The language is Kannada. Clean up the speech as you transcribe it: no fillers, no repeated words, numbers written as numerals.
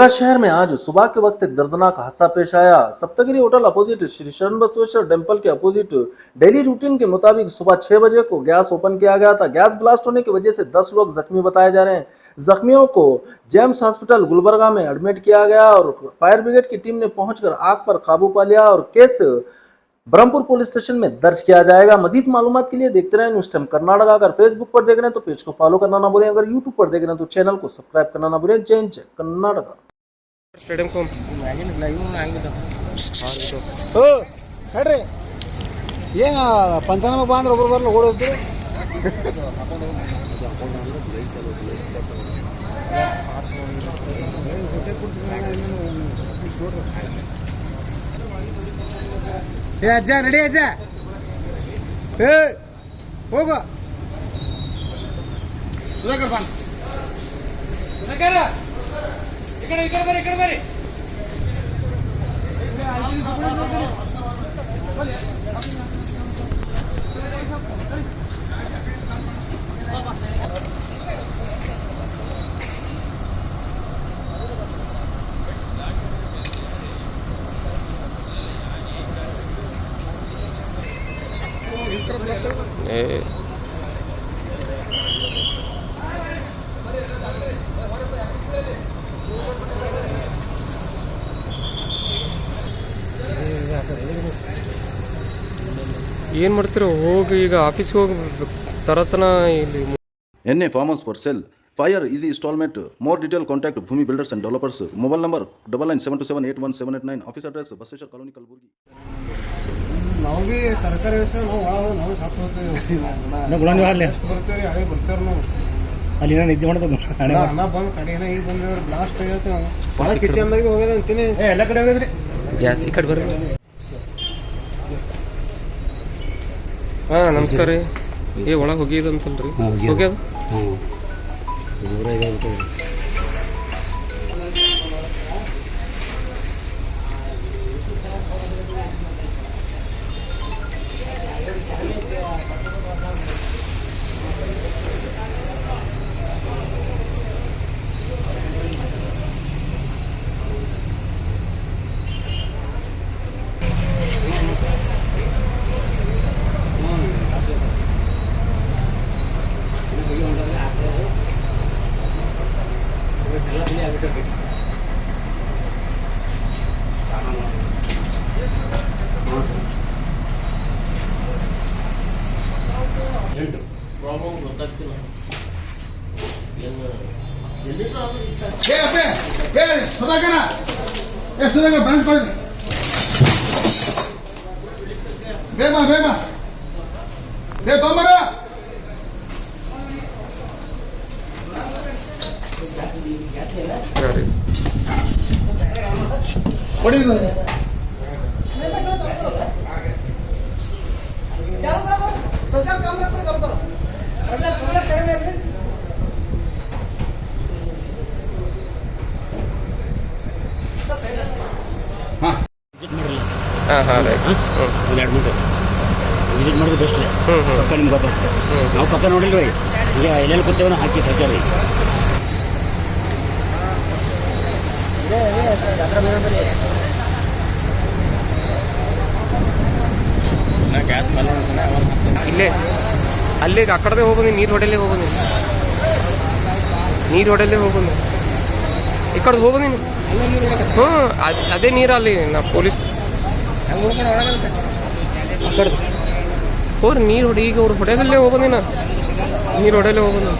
मुंडेरा शहर में आज सुबह के वक्त एक दर्दनाक हादसा पेश आया। Saptagiri hotel opposite Shri Sharan Basaveshwar temple के अपोजिट डेली रूटीन के मुताबिक सुबह 6 बजे को गैस ओपन किया गया था। गैस ब्लास्ट होने की वजह से 10 लोग जख्मी बताए जा रहे हैं। जख्मियों को जेम्स हॉस्पिटल गुलबर्गा में एडमिट किया गया और फायर ब्रिगेड की टीम ने पहुंचकर आग पर काबू पा लिया और केस ब्रह्मपुर पुलिस स्टेशन में दर्ज किया जाएगा। मजीद मालूमात के लिए देखते रहें न्यूज़ टाइम कर्नाटक। अगर फेसबुक पर देख रहे हैं तो पेज को फॉलो करना ना भूलें, अगर यूट्यूब पर देख रहे हैं तो चैनल को सब्सक्राइब करना ना भूलें। जय हिंद, जय कर्नाटक। स्टेडियम को ಹೇಳ್ರಿ ಏನು ಪಂಚನಾಮ ಬಾ ಅಂದ್ರೆ ಒಬ್ಬರು ಬರಲ್ಲ ಓಡೋದ್ರು ಏ ಅಜ್ಜ ನಡಿ ಅಜ್ಜ ಏ ಹೋಗು ಸುಧಾಕರ್ ಬಾ ಸುಧಾಕರ್ ಈ ಕಡೆ ಬರ್ರಿ ಏನು ಮಾಡ್ತೀರೋ ಹೋಗಿ ಈಗ ಆಫೀಸ್ಗೆ ಹೋಗಿ ತರತನ ಇಲ್ಲಿ NA farmers for sale. Fire easy installment. More detail contact Bhumi Builders and Developers. Mobile number 9972781789. Office address Baseshwar Colony, Kalburgi. ನಾವು ಭೀ ತರಕಾರಿ ವ್ಯವಸಾಯ ನಾವು ಸಾಕು ಹೋಗ್ತೇವೆ ಬರ್ತೇವ್ರಿ ಹಳೆ ಬರ್ತೇವ್ರಿ ನಾವು ಅಲ್ಲಿ ನಿದ್ದೆ ಮಾಡೋದು ಅನ್ನ ಬಂದು ಕಡೆನ ಈಗ ಬಂದೇವ್ರಿ ಬ್ಲಾಸ್ಟ್ ಆಗೈತೆ ಒಳ ಕಿಚನ್ದಾಗ ಹೋಗ್ಯದ ಅಂತೀನಿ ಎಲ್ಲ ಕಡೆ ಹೋಗಿದ್ರಿ ಗ್ಯಾಸ್ ಈ ಕಡೆ ಬರ್ರಿ. ಹಾಂ ನಮಸ್ಕಾರ ರೀ. ಒಳಗೆ ಹೋಗಿದಂತಲ್ರಿ ಹೋಗ್ಯದ ಸುಧಾಕರ ಬ್ರಾಂಚ್ ಕೊಡಿ ಬೇಗ ಬೇಗ ಬೇ ತೊಂಬರ ಹೊಡಿದು ಹಾಂ ರೈಟ್. ಒಂದು 2 ಮಿನಿಟ್ ವಿಸಿಟ್ ಮಾಡೋದು ಬೆಸ್ಟ್ ರೀ. ಪಕ್ಕ ನಿಮ್ಗೆ ಗೊತ್ತಾಗ್ತದೆ. ನಾವು ಪಕ್ಕ ನೋಡಿಲ್ಲ ರೀ, ಈಗ ಎಲ್ಲೆಲ್ಲಿ ಕೂತೇವೆ ಹಾಕಿ ಕಳ್ಸ ರೀ. ಇಲ್ಲೇ ಅಲ್ಲಿಗೆ ಆ ಕಡೆ ಹೋಗ್ಬಂದು ನೀರು ಹೊಡೆಯಲ್ಲೇ ಹೋಗ್ಬಂದು ಈ ಕಡೆ ಹೋಗ್ಬಂದು ನೀನು. ಹ್ಞೂ ಅದೇ ನೀರು ಅಲ್ಲಿ ನಾ ಪೊಲೀಸ್ ಹೋರಿ ನೀರು ಹೊಡಿ ಈಗ ಅವ್ರು ಹೊಡೆಯಲ್ಲೇ ಹೋಗ್ಬಂದಿನ ನೀರು ಹೊಡೆಯಲ್ಲೇ ಹೋಗ್ಬಂದು